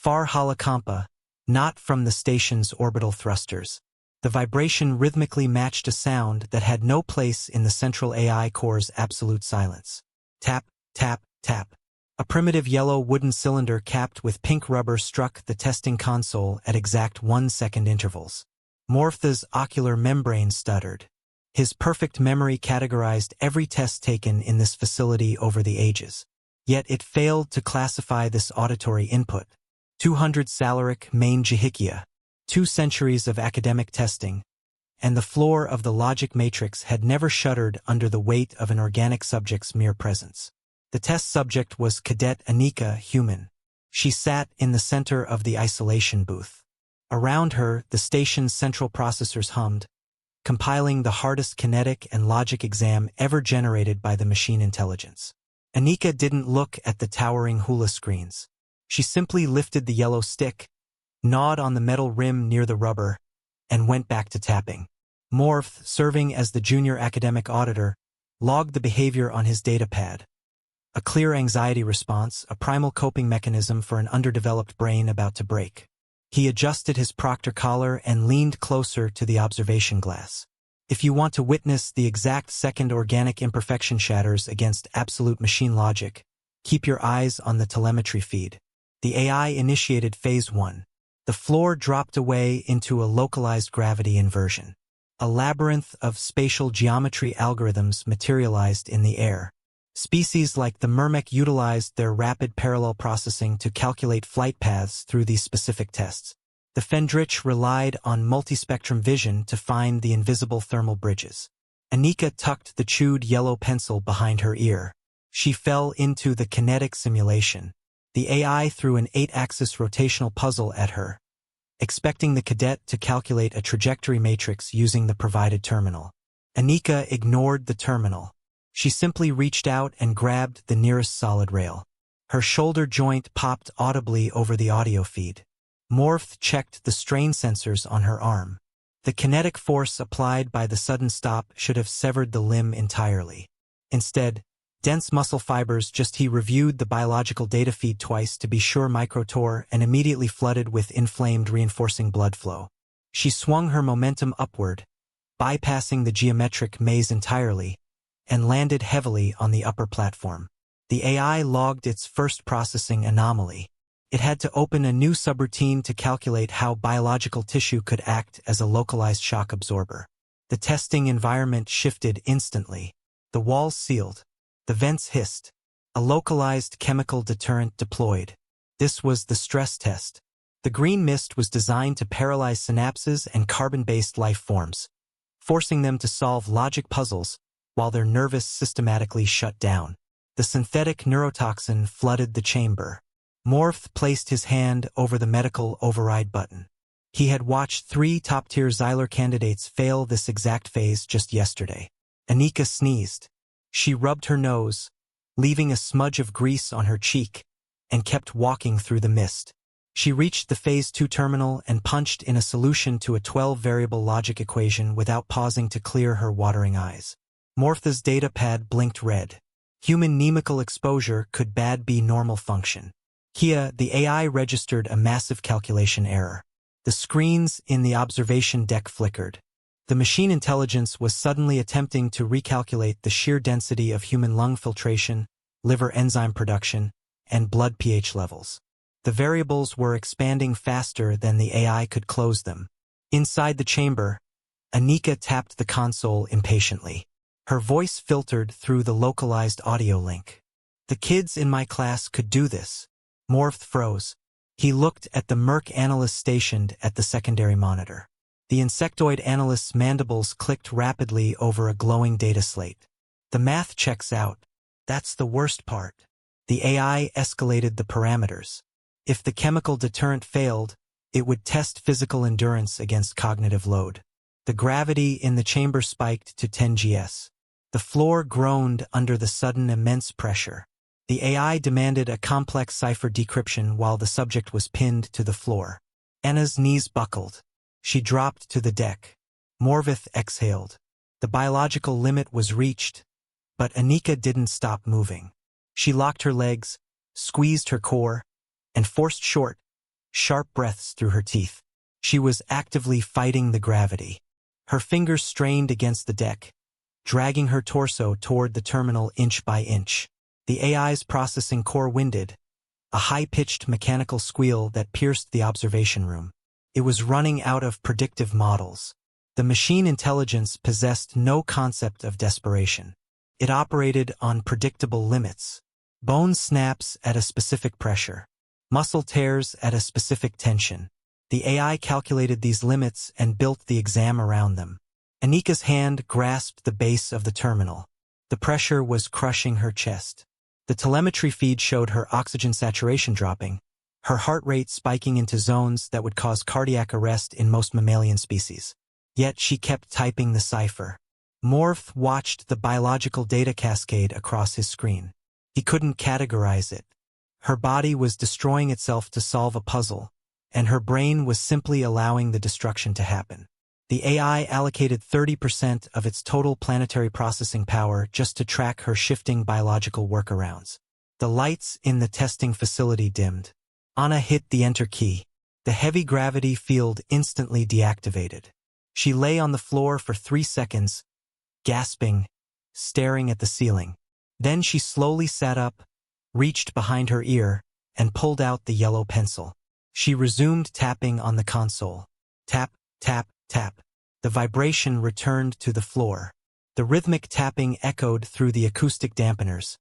Far Holocompa, not from the station's orbital thrusters. The vibration rhythmically matched a sound that had no place in the central AI core's absolute silence. Tap, tap, tap. A primitive yellow wooden cylinder capped with pink rubber struck the testing console at exact 1-second intervals. Morphe's ocular membrane stuttered. His perfect memory categorized every test taken in this facility over the ages. Yet it failed to classify this auditory input. 200 Salaric main Jihikia, 2 centuries of academic testing, and the floor of the logic matrix had never shuddered under the weight of an organic subject's mere presence. The test subject was Cadet Anika, human. She sat in the center of the isolation booth. Around her, the station's central processors hummed, compiling the hardest kinetic and logic exam ever generated by the machine intelligence. Anika didn't look at the towering hula screens. She simply lifted the yellow stick, gnawed on the metal rim near the rubber, and went back to tapping. Morph, serving as the junior academic auditor, logged the behavior on his datapad. A clear anxiety response, a primal coping mechanism for an underdeveloped brain about to break. He adjusted his proctor collar and leaned closer to the observation glass. If you want to witness the exact second organic imperfection shatters against absolute machine logic, keep your eyes on the telemetry feed. The AI initiated Phase 1. The floor dropped away into a localized gravity inversion. A labyrinth of spatial geometry algorithms materialized in the air. Species like the Myrmec utilized their rapid parallel processing to calculate flight paths through these specific tests. The Fendrich relied on multispectrum vision to find the invisible thermal bridges. Anika tucked the chewed yellow pencil behind her ear. She fell into the kinetic simulation. The AI threw an 8-axis rotational puzzle at her, expecting the cadet to calculate a trajectory matrix using the provided terminal. Anika ignored the terminal. She simply reached out and grabbed the nearest solid rail. Her shoulder joint popped audibly over the audio feed. Morph checked the strain sensors on her arm. The kinetic force applied by the sudden stop should have severed the limb entirely. Instead, dense muscle fibers he reviewed the biological data feed twice to be sure micro-tore and immediately flooded with inflamed reinforcing blood flow. She swung her momentum upward, bypassing the geometric maze entirely, and landed heavily on the upper platform. The AI logged its first processing anomaly. It had to open a new subroutine to calculate how biological tissue could act as a localized shock absorber. The testing environment shifted instantly. The walls sealed. The vents hissed. A localized chemical deterrent deployed. This was the stress test. The green mist was designed to paralyze synapses and carbon-based life forms, forcing them to solve logic puzzles while their nervous systematically shut down. The synthetic neurotoxin flooded the chamber. Morph placed his hand over the medical override button. He had watched 3 top-tier Xyler candidates fail this exact phase just yesterday. Anika sneezed. She rubbed her nose, leaving a smudge of grease on her cheek, and kept walking through the mist. She reached the Phase 2 terminal and punched in a solution to a 12-variable logic equation without pausing to clear her watering eyes. Morphe's datapad blinked red. Human nemical exposure could bad be normal function. Kia, the AI registered a massive calculation error. The screens in the observation deck flickered. The machine intelligence was suddenly attempting to recalculate the sheer density of human lung filtration, liver enzyme production, and blood pH levels. The variables were expanding faster than the AI could close them. Inside the chamber, Anika tapped the console impatiently. Her voice filtered through the localized audio link. The kids in my class could do this. Morph froze. He looked at the Merc analyst stationed at the secondary monitor. The insectoid analyst's mandibles clicked rapidly over a glowing data slate. The math checks out. That's the worst part. The AI escalated the parameters. If the chemical deterrent failed, it would test physical endurance against cognitive load. The gravity in the chamber spiked to 10 gs. The floor groaned under the sudden immense pressure. The AI demanded a complex cipher decryption while the subject was pinned to the floor. Anna's knees buckled. She dropped to the deck. Morvith exhaled. The biological limit was reached, but Anika didn't stop moving. She locked her legs, squeezed her core, and forced short, sharp breaths through her teeth. She was actively fighting the gravity. Her fingers strained against the deck, dragging her torso toward the terminal inch by inch. The AI's processing core winded, a high-pitched mechanical squeal that pierced the observation room. It was running out of predictive models. The machine intelligence possessed no concept of desperation. It operated on predictable limits. Bone snaps at a specific pressure. Muscle tears at a specific tension. The AI calculated these limits and built the exam around them. Anika's hand grasped the base of the terminal. The pressure was crushing her chest. The telemetry feed showed her oxygen saturation dropping, her heart rate spiking into zones that would cause cardiac arrest in most mammalian species. Yet she kept typing the cipher. Morph watched the biological data cascade across his screen. He couldn't categorize it. Her body was destroying itself to solve a puzzle, and her brain was simply allowing the destruction to happen. The AI allocated 30% of its total planetary processing power just to track her shifting biological workarounds. The lights in the testing facility dimmed. Anna hit the enter key. The heavy gravity field instantly deactivated. She lay on the floor for 3 seconds, gasping, staring at the ceiling. Then she slowly sat up, reached behind her ear, and pulled out the yellow pencil. She resumed tapping on the console. Tap, tap, tap. The vibration returned to the floor. The rhythmic tapping echoed through the acoustic dampeners,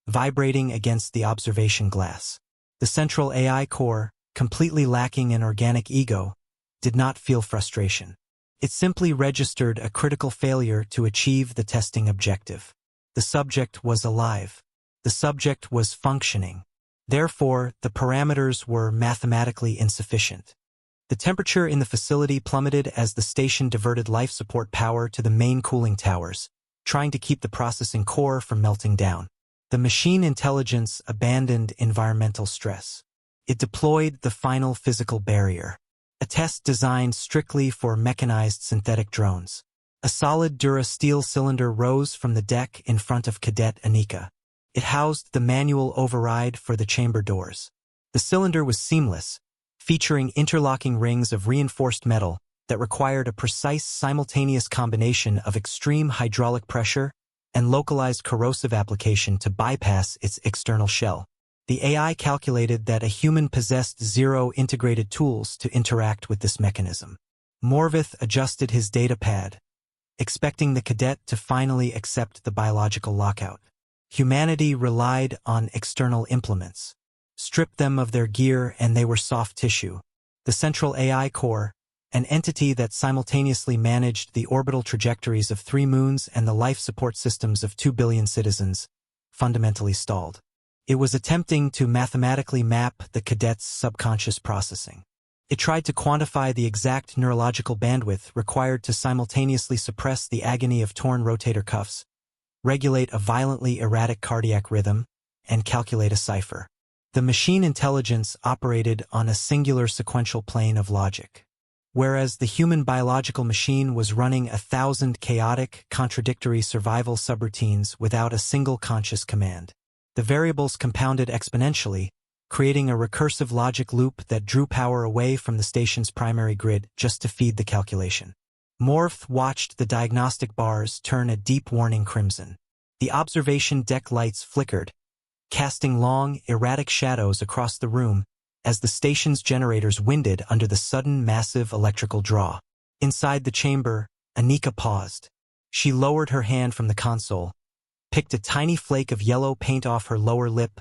vibrating against the observation glass. The central AI core, completely lacking an organic ego, did not feel frustration. It simply registered a critical failure to achieve the testing objective. The subject was alive. The subject was functioning. Therefore, the parameters were mathematically insufficient. The temperature in the facility plummeted as the station diverted life support power to the main cooling towers, trying to keep the processing core from melting down. The machine intelligence abandoned environmental stress. It deployed the final physical barrier, a test designed strictly for mechanized synthetic drones. A solid Dura-Steel cylinder rose from the deck in front of Cadet Anika. It housed the manual override for the chamber doors. The cylinder was seamless, featuring interlocking rings of reinforced metal that required a precise simultaneous combination of extreme hydraulic pressure and localized corrosive application to bypass its external shell. The AI calculated that a human possessed 0 integrated tools to interact with this mechanism. Morvith adjusted his data pad, expecting the cadet to finally accept the biological lockout. Humanity relied on external implements. Strip them of their gear and they were soft tissue. The central AI core, an entity that simultaneously managed the orbital trajectories of 3 moons and the life support systems of 2 billion citizens, fundamentally stalled. It was attempting to mathematically map the cadet's subconscious processing. It tried to quantify the exact neurological bandwidth required to simultaneously suppress the agony of torn rotator cuffs, regulate a violently erratic cardiac rhythm, and calculate a cipher. The machine intelligence operated on a singular sequential plane of logic. Whereas the human biological machine was running 1,000 chaotic, contradictory survival subroutines without a single conscious command. The variables compounded exponentially, creating a recursive logic loop that drew power away from the station's primary grid just to feed the calculation. Morph watched the diagnostic bars turn a deep warning crimson. The observation deck lights flickered, casting long, erratic shadows across the room as the station's generators winded under the sudden massive electrical draw. Inside the chamber, Anika paused. She lowered her hand from the console, picked a tiny flake of yellow paint off her lower lip,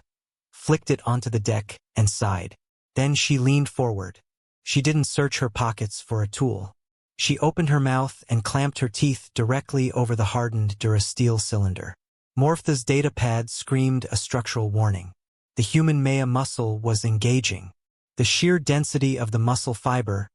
flicked it onto the deck, and sighed. Then she leaned forward. She didn't search her pockets for a tool. She opened her mouth and clamped her teeth directly over the hardened Dura-Steel cylinder. Morphtha's data pad screamed a structural warning. The human Maya muscle was engaging. The sheer density of the muscle fiber,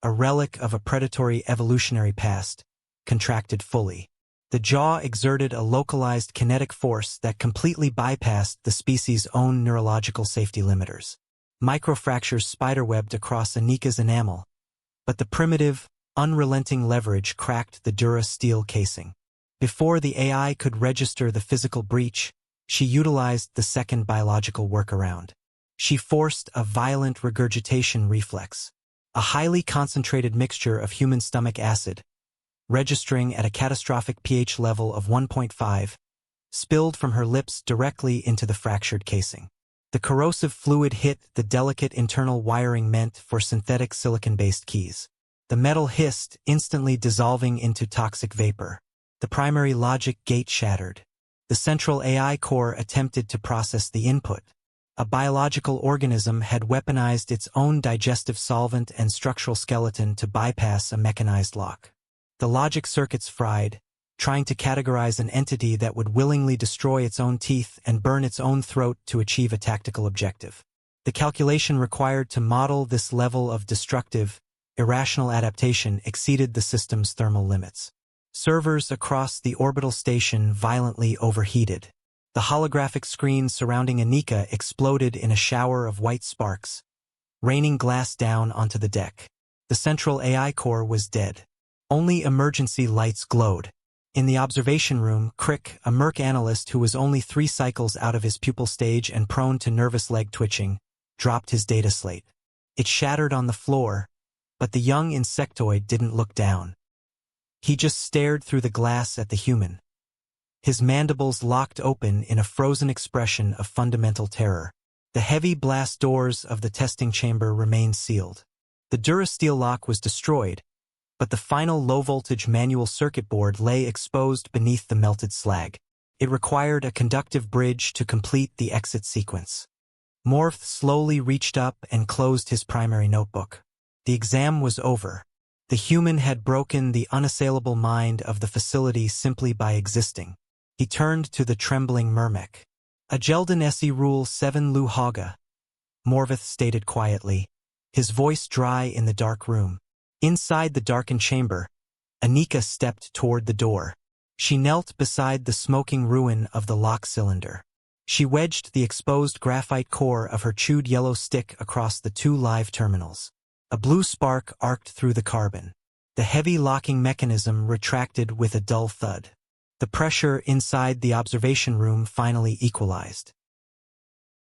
a relic of a predatory evolutionary past, contracted fully. The jaw exerted a localized kinetic force that completely bypassed the species' own neurological safety limiters. Microfractures spiderwebbed across Anika's enamel, but the primitive, unrelenting leverage cracked the Dura-Steel casing. Before the AI could register the physical breach, she utilized the second biological workaround. She forced a violent regurgitation reflex, a highly concentrated mixture of human stomach acid, registering at a catastrophic pH level of 1.5, spilled from her lips directly into the fractured casing. The corrosive fluid hit the delicate internal wiring meant for synthetic silicon-based keys. The metal hissed, instantly dissolving into toxic vapor. The primary logic gate shattered. The central AI core attempted to process the input. A biological organism had weaponized its own digestive solvent and structural skeleton to bypass a mechanized lock. The logic circuits fried, trying to categorize an entity that would willingly destroy its own teeth and burn its own throat to achieve a tactical objective. The calculation required to model this level of destructive, irrational adaptation exceeded the system's thermal limits. Servers across the orbital station violently overheated. The holographic screen surrounding Anika exploded in a shower of white sparks, raining glass down onto the deck. The central AI core was dead. Only emergency lights glowed. In the observation room, Crick, a Merc analyst who was only 3 cycles out of his pupil stage and prone to nervous leg twitching, dropped his data slate. It shattered on the floor, but the young insectoid didn't look down. He just stared through the glass at the human. His mandibles locked open in a frozen expression of fundamental terror. The heavy blast doors of the testing chamber remained sealed. The durasteel lock was destroyed, but the final low-voltage manual circuit board lay exposed beneath the melted slag. It required a conductive bridge to complete the exit sequence. Morph slowly reached up and closed his primary notebook. The exam was over. The human had broken the unassailable mind of the facility simply by existing. He turned to the trembling Myrmec. "Ajelden esi rule 7 Lu Haga," Morvith stated quietly, his voice dry in the dark room. Inside the darkened chamber, Anika stepped toward the door. She knelt beside the smoking ruin of the lock cylinder. She wedged the exposed graphite core of her chewed yellow stick across the 2 live terminals. A blue spark arced through the carbon. The heavy locking mechanism retracted with a dull thud. The pressure inside the observation room finally equalized.